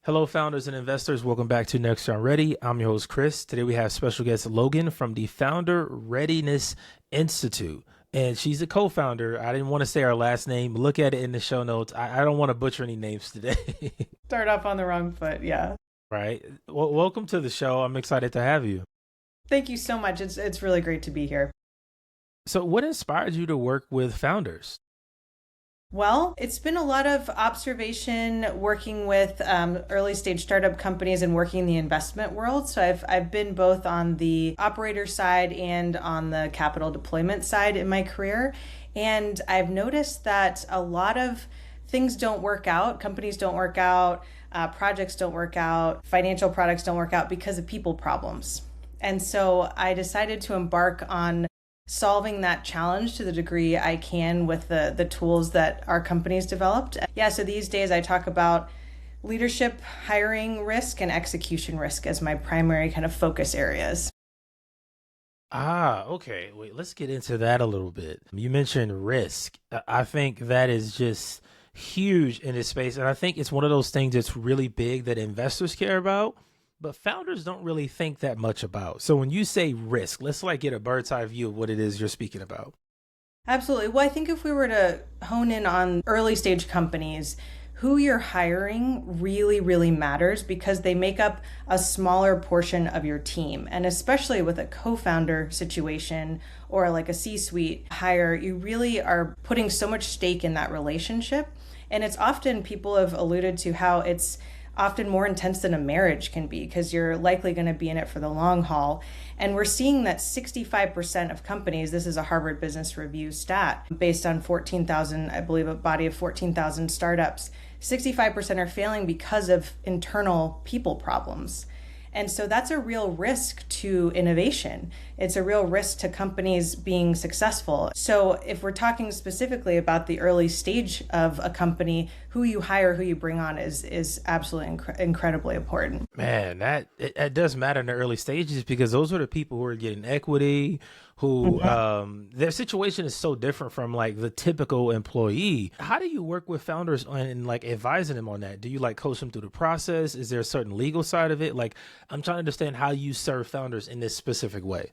Hello, founders and investors. Welcome back to Next Round Ready. I'm your host, Chris. Today we have special guest Logan from the Founder Readiness Institute. And she's a co-founder. I didn't want to say our last name. Look at it in the show notes. I don't want to butcher any names today. Start off on the wrong foot. Yeah. Right. Well, welcome to the show. I'm excited to have you. Thank you so much. It's really great to be here. So what inspired you to work with founders? Well, it's been a lot of observation working with early stage startup companies and working in the investment world. So I've been both on the operator side and on the capital deployment side in my career. And I've noticed that a lot of things don't work out, companies don't work out, projects don't work out, financial products don't work out because of people problems. And so I decided to embark on solving that challenge to the degree I can with the tools that our companies developed. Yeah, so these days I talk about leadership, hiring risk, and execution risk as my primary kind of focus areas. Okay. Wait, let's get into that a little bit. You mentioned risk. I think that is just huge in this space. And I think it's one of those things that's really big that investors care about, but founders don't really think that much about. So when you say risk, let's get a bird's eye view of what it is you're speaking about. Absolutely. Well, I think if we were to hone in on early stage companies, who you're hiring really, really matters because they make up a smaller portion of your team. And especially with a co-founder situation or like a C-suite hire, you really are putting so much stake in that relationship. And it's often, people have alluded to how it's often more intense than a marriage can be because you're likely going to be in it for the long haul. And we're seeing that 65% of companies, this is a Harvard Business Review stat based on 14,000, I believe a body of 14,000 startups, 65% are failing because of internal people problems. And so that's a real risk to innovation. It's a real risk to companies being successful. So if we're talking specifically about the early stage of a company, who you hire, who you bring on is absolutely incredibly important. Man, it does matter in the early stages because those are the people who are getting equity, who their situation is so different from like the typical employee. How do you work with founders and like advising them on that? Do you like coach them through the process? Is there a certain legal side of it? Like, I'm trying to understand how you serve founders in this specific way.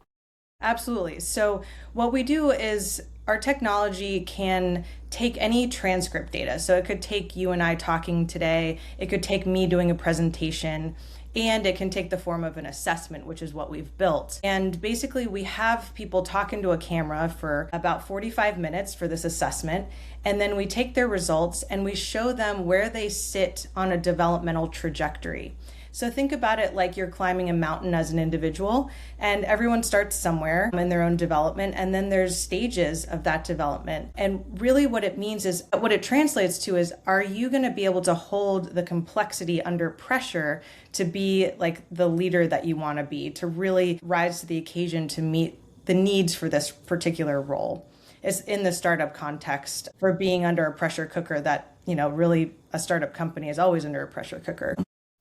Absolutely. So what we do is our technology can take any transcript data. So it could take you and I talking today. It could take me doing a presentation. And it can take the form of an assessment, which is what we've built. And basically, we have people talk into a camera for about 45 minutes for this assessment. And then we take their results and we show them where they sit on a developmental trajectory. So think about it like you're climbing a mountain as an individual, and everyone starts somewhere in their own development, and then there's stages of that development. And really what it means is, what it translates to is, are you going to be able to hold the complexity under pressure to be like the leader that you want to be, to really rise to the occasion to meet the needs for this particular role? It's in the startup context for being under a pressure cooker that, really a startup company is always under a pressure cooker.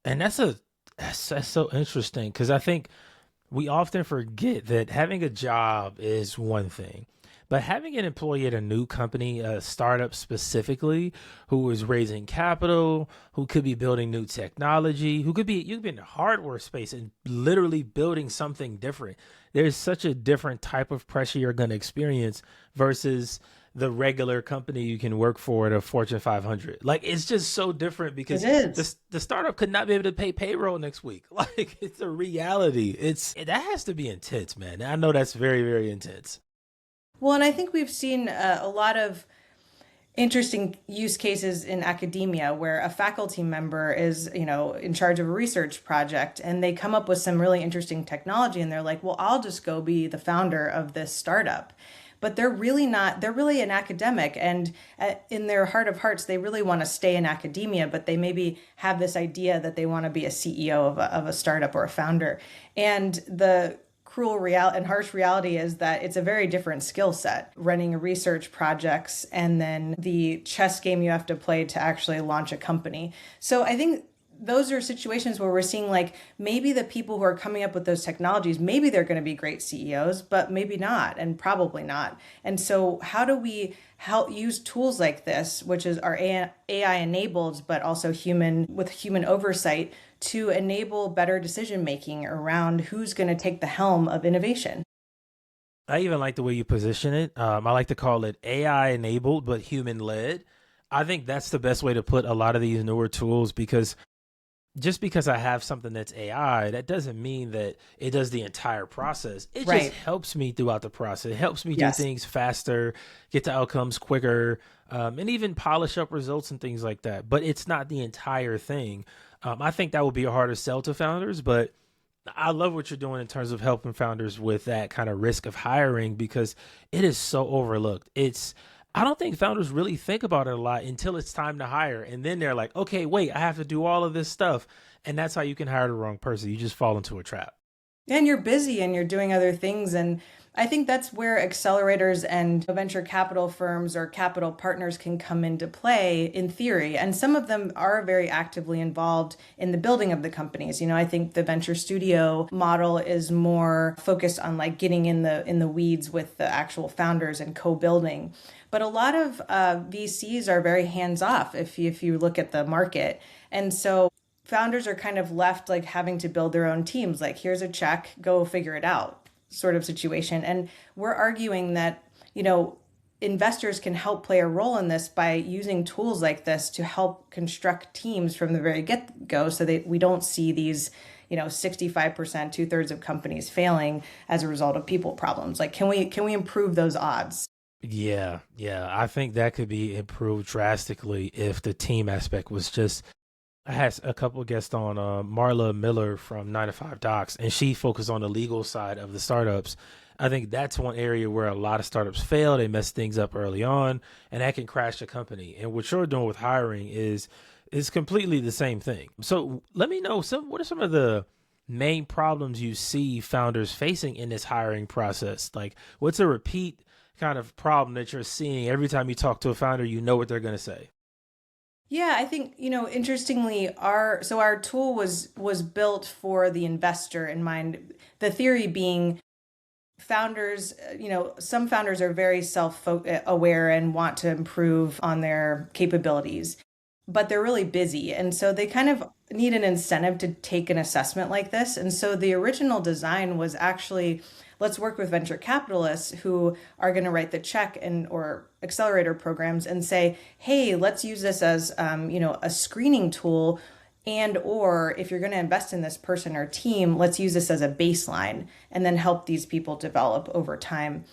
And that's so interesting because I think we often forget that having a job is one thing, but having an employee at a new company, a startup specifically, who is raising capital, who could be building new technology, you could be in the hardware space and literally building something different. There's such a different type of pressure you're going to experience versus the regular company you can work for at a Fortune 500. Like, it's just so different because the startup could not be able to pay payroll next week. Like, it's a reality. That has to be intense, man. I know that's very, very intense. Well, and I think we've seen a lot of interesting use cases in academia where a faculty member is, in charge of a research project and they come up with some really interesting technology and they're like, well, I'll just go be the founder of this startup. But they're really not, they're really an academic, and in their heart of hearts, they really want to stay in academia, but they maybe have this idea that they want to be a CEO of a startup or a founder. And the cruel reality and harsh reality is that it's a very different skill set, running research projects and then the chess game you have to play to actually launch a company. So I think those are situations where we're seeing like maybe the people who are coming up with those technologies, maybe they're going to be great CEOs, but maybe not, and probably not. And so, how do we help use tools like this, which is our AI enabled, but also human with human oversight, to enable better decision making around who's going to take the helm of innovation? I even like the way you position it. I like to call it AI enabled but human led. I think that's the best way to put a lot of these newer tools, because just because I have something that's AI, that doesn't mean that it does the entire process. It just Right. helps me throughout the process. It helps me do Yes. things faster, get to outcomes quicker, and even polish up results and things like that. But it's not the entire thing. I think that would be a harder sell to founders, but I love what you're doing in terms of helping founders with that kind of risk of hiring, because it is so overlooked. I don't think founders really think about it a lot until it's time to hire. And then they're like, okay, wait, I have to do all of this stuff. And that's how you can hire the wrong person. You just fall into a trap. And you're busy and you're doing other things. And I think that's where accelerators and venture capital firms or capital partners can come into play in theory. And some of them are very actively involved in the building of the companies. I think the venture studio model is more focused on like getting in the weeds with the actual founders and co-building. But a lot of VCs are very hands off if you look at the market. And so founders are kind of left like having to build their own teams. Like, here's a check, go figure it out sort of situation. And we're arguing that, investors can help play a role in this by using tools like this to help construct teams from the very get go so that we don't see these 65%, two-thirds of companies failing as a result of people problems. Like, can we improve those odds? Yeah, yeah. I think that could be improved drastically if the team aspect was just. I had a couple of guests on, Marla Miller from 9 to 5 Docs, and she focused on the legal side of the startups. I think that's one area where a lot of startups fail. They mess things up early on, and that can crash a company. And what you're doing with hiring is completely the same thing. So let me know, what are some of the main problems you see founders facing in this hiring process? Like, what's a repeat kind of problem that you're seeing every time you talk to a founder? You know what they're going to say. Yeah, I think, interestingly, our tool was built for the investor in mind. The theory being founders, some founders are very self-aware and want to improve on their capabilities, but they're really busy. And so they kind of need an incentive to take an assessment like this. And so the original design was actually, let's work with venture capitalists who are going to write the check and or accelerator programs and say, hey, let's use this as a screening tool, and or if you're going to invest in this person or team, let's use this as a baseline and then help these people develop over time.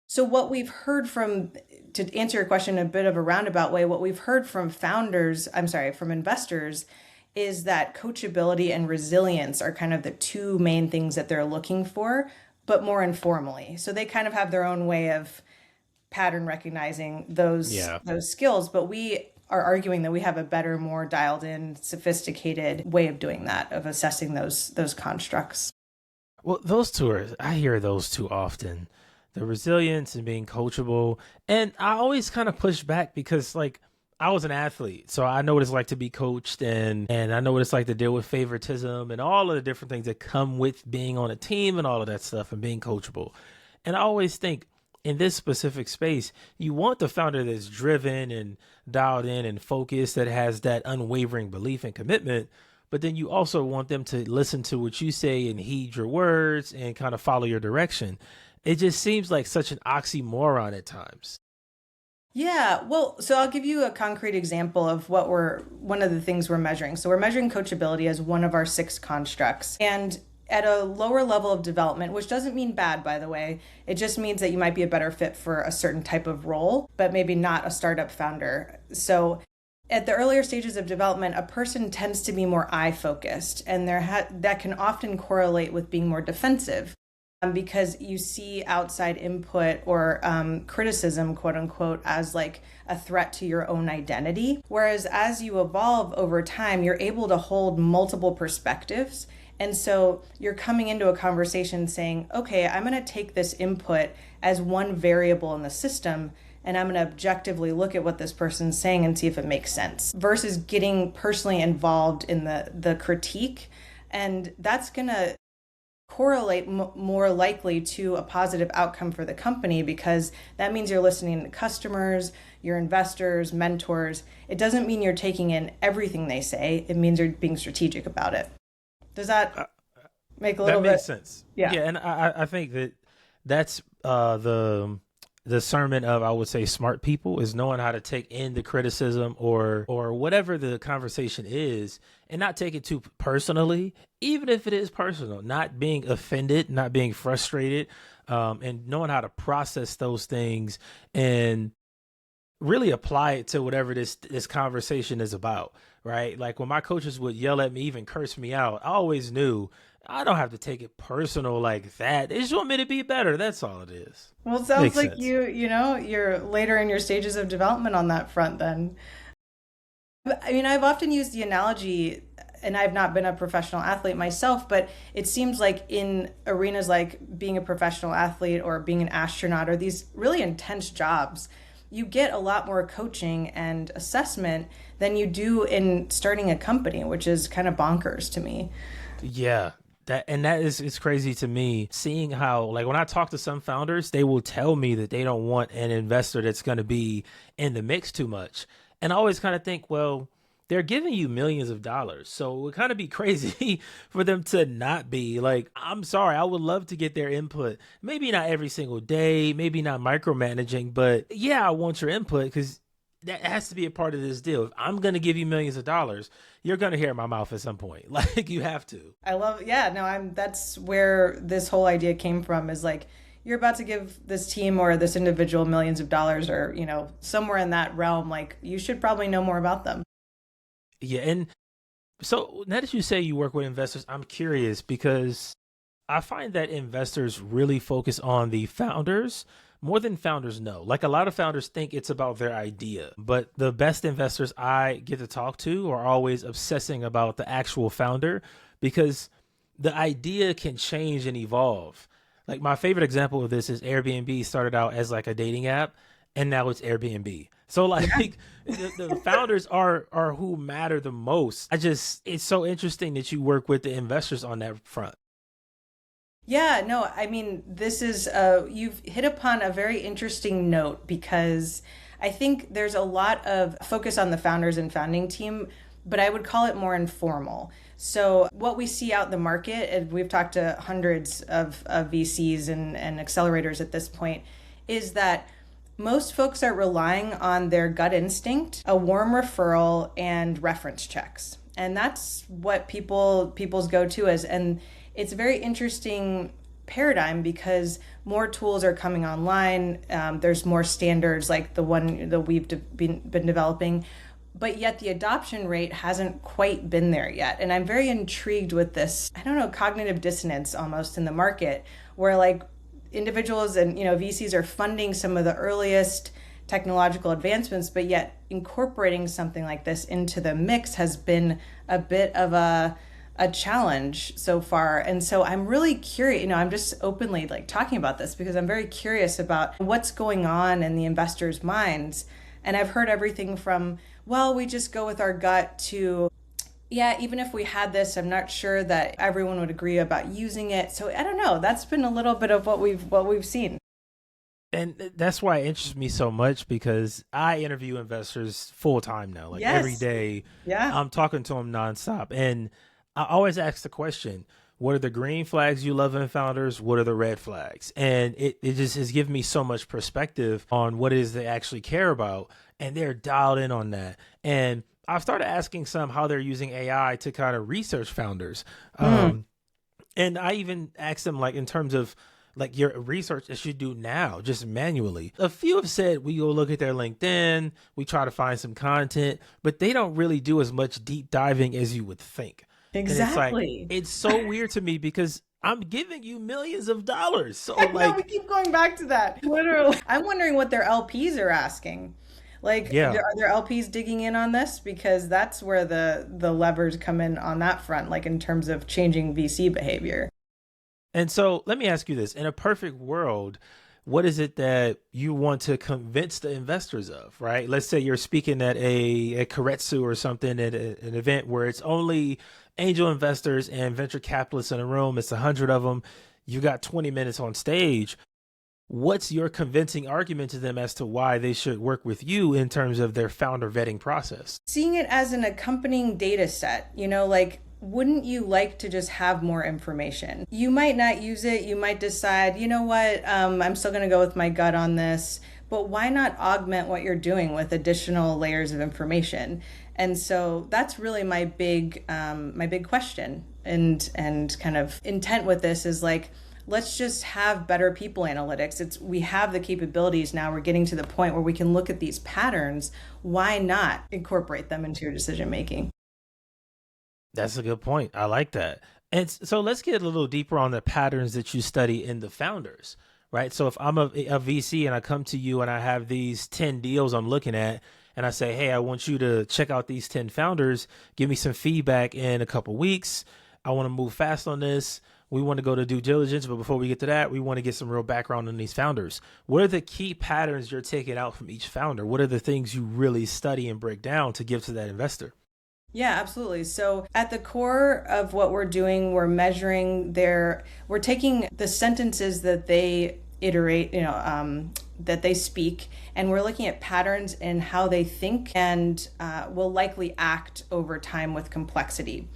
So what we've heard from, to answer your question in a bit of a roundabout way, what we've heard from from investors, is that coachability and resilience are kind of the two main things that they're looking for, but more informally. So they kind of have their own way of pattern recognizing Yeah. those skills, but we are arguing that we have a better, more dialed in, sophisticated way of doing that, of assessing those constructs. Well, I hear those two often. The resilience and being coachable. And I always kind of push back because, like, I was an athlete, so I know what it's like to be coached, and I know what it's like to deal with favoritism and all of the different things that come with being on a team and all of that stuff and being coachable. And I always think in this specific space, you want the founder that's driven and dialed in and focused, that has that unwavering belief and commitment. But then you also want them to listen to what you say and heed your words and kind of follow your direction. It just seems like such an oxymoron at times. Yeah, well, so I'll give you a concrete example of one of the things we're measuring. So we're measuring coachability as one of our six constructs. And at a lower level of development, which doesn't mean bad, by the way, it just means that you might be a better fit for a certain type of role, but maybe not a startup founder. So at the earlier stages of development, a person tends to be more eye focused, and that can often correlate with being more defensive, because you see outside input or criticism, quote unquote, as like a threat to your own identity. Whereas as you evolve over time, you're able to hold multiple perspectives. And so you're coming into a conversation saying, okay, I'm going to take this input as one variable in the system, and I'm going to objectively look at what this person's saying and see if it makes sense versus getting personally involved in the critique. And that's going to correlate more likely to a positive outcome for the company because that means you're listening to customers, your investors, mentors. It doesn't mean you're taking in everything they say. It means you're being strategic about it. Does that make a little That bit? makes sense. Yeah. Yeah, and I think that that's the sermon of, I would say, smart people, is knowing how to take in the criticism or whatever the conversation is and not take it too personally, even if it is personal, not being offended, not being frustrated, and knowing how to process those things and really apply it to whatever this conversation is about, right? Like when my coaches would yell at me, even curse me out, I always knew I don't have to take it personal like that. They just want me to be better. That's all it is. Well, it sounds Makes like sense. you're later in your stages of development on that front then. I mean, I've often used the analogy, and I've not been a professional athlete myself, but it seems like in arenas like being a professional athlete or being an astronaut or these really intense jobs, you get a lot more coaching and assessment than you do in starting a company, which is kind of bonkers to me. Yeah. That is, it's crazy to me seeing how, like, when I talk to some founders, they will tell me that they don't want an investor that's going to be in the mix too much. And I always kind of think, well, they're giving you millions of dollars. So it would kind of be crazy for them to not be. Like, I'm sorry, I would love to get their input. Maybe not every single day, maybe not micromanaging, but yeah, I want your input because that has to be a part of this deal. If I'm going to give you millions of dollars, you're going to hear my mouth at some point. Like, you have to. I love, yeah, no, that's where this whole idea came from is like, you're about to give this team or this individual millions of dollars or, somewhere in that realm. Like, you should probably know more about them. Yeah. And so now that you say you work with investors, I'm curious because I find that investors really focus on the founders more than founders know. Like a lot of founders think it's about their idea, but the best investors I get to talk to are always obsessing about the actual founder because the idea can change and evolve. Like my favorite example of this is Airbnb started out as like a dating app and now it's Airbnb. So like the founders are who matter the most. It's so interesting that you work with the investors on that front. Yeah, no, I mean, this is, you've hit upon a very interesting note because I think there's a lot of focus on the founders and founding team, but I would call it more informal. So, what we see out in the market, and we've talked to hundreds of VCs and accelerators at this point, is that most folks are relying on their gut instinct, a warm referral, and reference checks. And that's what people's go-to is. And it's a very interesting paradigm because more tools are coming online. There's more standards like the one that we've been developing, but yet the adoption rate hasn't quite been there yet. And I'm very intrigued with this, I don't know, cognitive dissonance almost in the market where like individuals and VCs are funding some of the earliest technological advancements, but yet incorporating something like this into the mix has been a bit of a challenge so far. And so I'm really curious, I'm just openly like talking about this because I'm very curious about what's going on in the investors' minds. And I've heard everything from, well, we just go with our gut to, yeah, even if we had this, I'm not sure that everyone would agree about using it. So I don't know. That's been a little bit of what we've seen. And that's why it interests me so much because I interview investors full time now. Like Yes. every day, Yeah. I'm talking to them nonstop. And I always ask the question, what are the green flags you love in founders? What are the red flags? And it just has given me so much perspective on what it is they actually care about. And they're dialed in on that. And I've started asking some how they're using AI to kind of research founders. And I even asked them like in terms of like your research that you do now, just manually. A few have said we go look at their LinkedIn, we try to find some content, but they don't really do as much deep diving as you would think. Exactly. And it's so weird to me because I'm giving you millions of dollars. So I know, we like, keep going back to that. Literally. I'm wondering what their LPs are asking. Like, yeah. are their LPs digging in on this? Because that's where the levers come in on that front, like in terms of changing VC behavior. And so let me ask you this. In a perfect world, what is it that you want to convince the investors of, right? Let's say you're speaking at a Keiretsu or something at an event where it's only angel investors and venture capitalists in a room. It's 100 of them. You got 20 minutes on stage. What's your convincing argument to them as to why they should work with you in terms of their founder vetting process? Seeing it as an accompanying data set, like, wouldn't you like to just have more information? You might not use it. You might decide, you know what, I'm still going to go with my gut on this. But why not augment what you're doing with additional layers of information? And so that's really my big question and kind of intent with this is like, let's just have better people analytics. We have the capabilities now. We're getting to the point where we can look at these patterns. Why not incorporate them into your decision making? That's a good point. I like that. And so let's get a little deeper on the patterns that you study in the founders, right? So if I'm a VC and I come to you and I have these 10 deals I'm looking at, and I say, hey, I want you to check out these 10 founders, give me some feedback in a couple weeks. I want to move fast on this. We want to go to due diligence, but before we get to that, we want to get some real background on these founders. What are the key patterns you're taking out from each founder? What are the things you really study and break down to give to that investor? Yeah, absolutely. So at the core of what we're doing, we're taking the sentences that they iterate, that they speak, and we're looking at patterns in how they think and will likely act over time with complexity.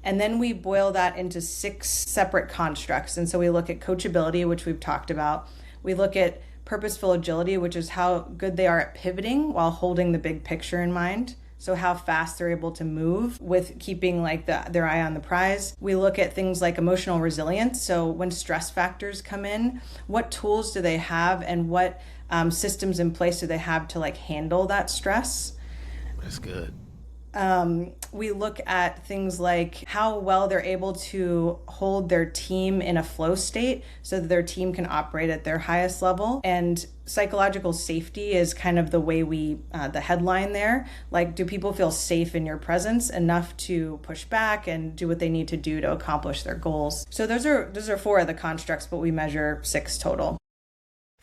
And then we boil that into 6 separate constructs. And so we look at coachability, which we've talked about. We look at purposeful agility, which is how good they are at pivoting while holding the big picture in mind. So how fast they're able to move with keeping like their eye on the prize. We look at things like emotional resilience. So when stress factors come in, what tools do they have and what systems in place do they have to like handle that stress? That's good. We look at things like how well they're able to hold their team in a flow state so that their team can operate at their highest level. And psychological safety is kind of the way the headline there. Like, do people feel safe in your presence enough to push back and do what they need to do to accomplish their goals? So those are 4 of the constructs, but we measure 6 total.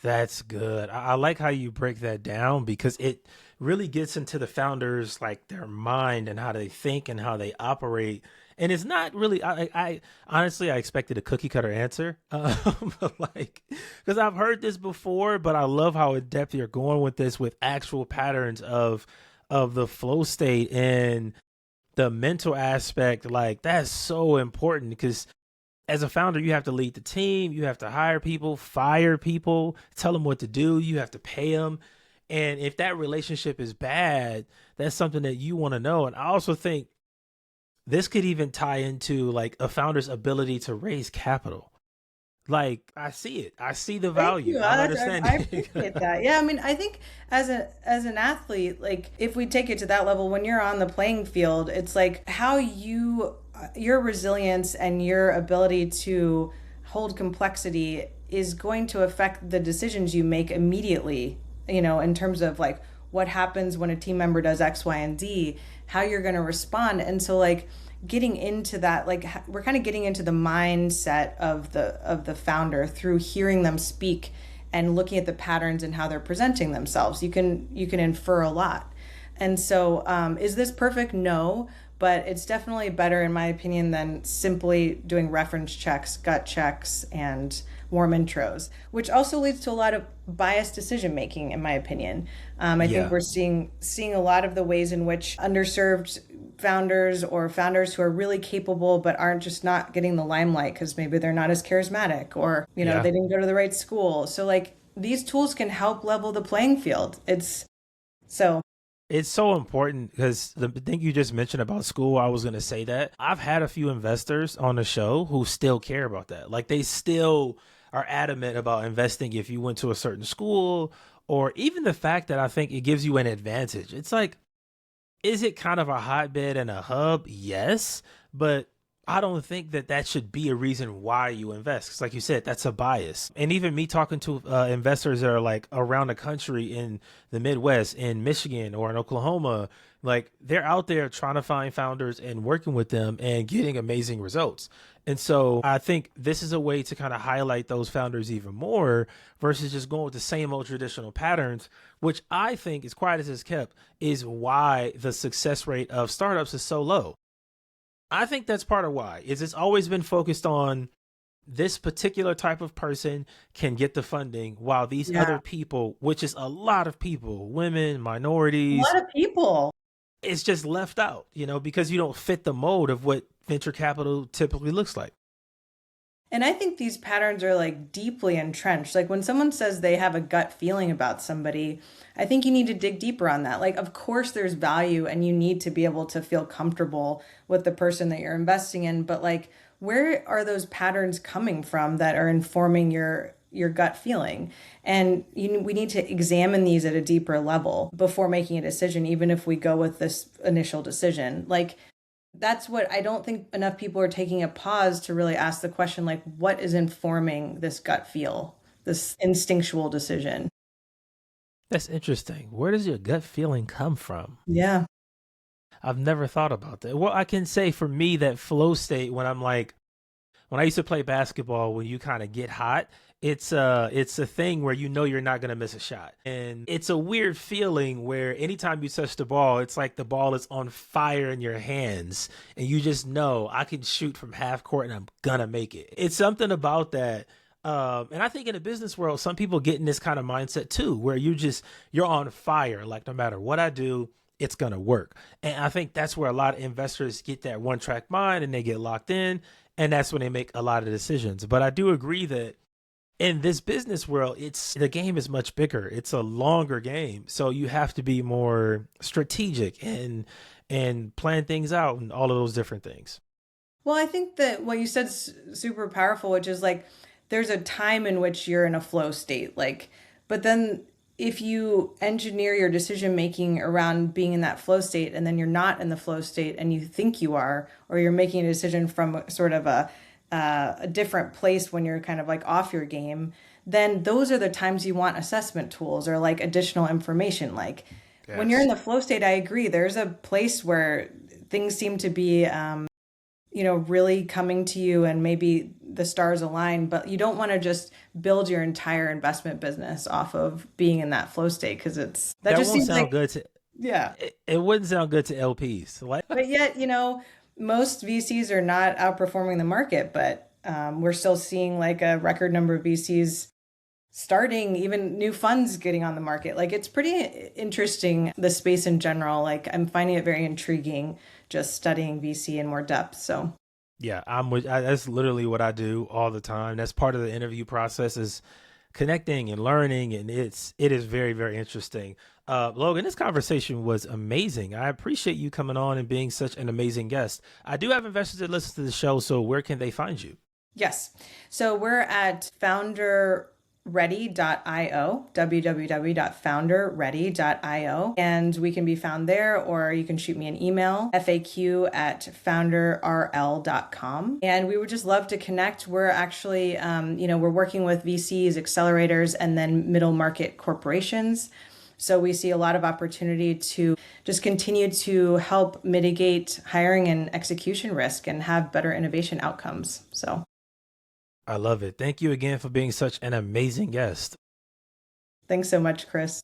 That's good. I like how you break that down because it really gets into the founders, like their mind and how they think and how they operate. And it's not really, I honestly, I expected a cookie cutter answer. Like, because I've heard this before, but I love how in depth you're going with this with actual patterns of the flow state and the mental aspect. Like, that's so important because as a founder, you have to lead the team. You have to hire people, fire people, tell them what to do. You have to pay them. And if that relationship is bad, that's something that you want to know. And I also think this could even tie into like a founder's ability to raise capital. Like, I see it. I see the Thank value. you. I'm I understanding. appreciate that. Yeah, I mean, I think as an athlete, like if we take it to that level, when you're on the playing field, it's like how your resilience and your ability to hold complexity is going to affect the decisions you make immediately, in terms of like what happens when a team member does X, Y, and Z, how you're going to respond. And so like getting into that, like we're kind of getting into the mindset of the founder through hearing them speak and looking at the patterns and how they're presenting themselves. You can infer a lot. And so is this perfect? No, but it's definitely better in my opinion than simply doing reference checks, gut checks, and warm intros, which also leads to a lot of biased decision making in my opinion. I think Yeah. we're seeing a lot of the ways in which underserved founders or founders who are really capable but aren't just not getting the limelight because maybe they're not as charismatic or Yeah. they didn't go to the right school. So like these tools can help level the playing field. So It's so important because the thing you just mentioned about school, I was going to say that. I've had a few investors on the show who still care about that. Like, they still are adamant about investing if you went to a certain school, or even the fact that I think it gives you an advantage. It's like, is it kind of a hotbed and a hub? Yes. But I don't think that that should be a reason why you invest. Because, like you said, that's a bias. And even me talking to investors that are like around the country in the Midwest, in Michigan or in Oklahoma, like they're out there trying to find founders and working with them and getting amazing results. And so I think this is a way to kind of highlight those founders even more versus just going with the same old traditional patterns, which I think, as quiet as it's kept, is why the success rate of startups is so low. I think that's part of why is it's always been focused on this particular type of person can get the funding while these Yeah. other people, which is a lot of people, women, A minorities, lot of people. it's just left out, because you don't fit the mold of what venture capital typically looks like. And I think these patterns are like deeply entrenched. Like when someone says they have a gut feeling about somebody, I think you need to dig deeper on that. Like, of course, there's value and you need to be able to feel comfortable with the person that you're investing in. But like, where are those patterns coming from that are informing your gut feeling? And we need to examine these at a deeper level before making a decision, even if we go with this initial decision. Like, that's what I don't think enough people are taking a pause to really ask the question, like, what is informing this gut feel, this instinctual decision? That's interesting. Where does your gut feeling come from? Yeah. I've never thought about that. Well, I can say for me that flow state when I'm like when I used to play basketball, when you kind of get hot, it's a thing where you're not gonna miss a shot, and it's a weird feeling where anytime you touch the ball, it's like the ball is on fire in your hands, and you just know I can shoot from half court and I'm gonna make it. It's something about that. And I think in the business world, some people get in this kind of mindset too, where you're on fire. Like no matter what I do, it's gonna work. And I think that's where a lot of investors get that one track mind and they get locked in, and that's when they make a lot of decisions. But I do agree that in this business world, it's the game is much bigger. It's a longer game, so you have to be more strategic and plan things out and all of those different things. Well, I think that what you said is super powerful, which is like there's a time in which you're in a flow state. Like, but then if you engineer your decision making around being in that flow state and then you're not in the flow state and you think you are, or you're making a decision from sort of a different place when you're kind of like off your game, then those are the times you want assessment tools or like additional information. Like when you're in Yes. the flow state, I agree. There's a place where things seem to be really coming to you and maybe the stars align, but you don't want to just build your entire investment business off of being in that flow state because that That just won't seems sound like, good to yeah. it wouldn't sound good to LPs. Like But yet, most VCs are not outperforming the market, but we're still seeing like a record number of VCs starting, even new funds getting on the market. Like it's pretty interesting, the space in general. Like I'm finding it very intriguing just studying VC in more depth. So yeah, that's literally what I do all the time. That's part of the interview process is connecting and learning, and it is very very interesting. Logan, this conversation was amazing. I appreciate you coming on and being such an amazing guest. I do have investors that listen to the show, so where can they find you? yes. So we're at founderready.io, www.founderready.io. And we can be found there, or you can shoot me an email, faq@founderrl.com. And we would just love to connect. We're actually, we're working with VCs, accelerators, and then middle market corporations. So we see a lot of opportunity to just continue to help mitigate hiring and execution risk and have better innovation outcomes. So I love it. Thank you again for being such an amazing guest. thanks so much, Chris.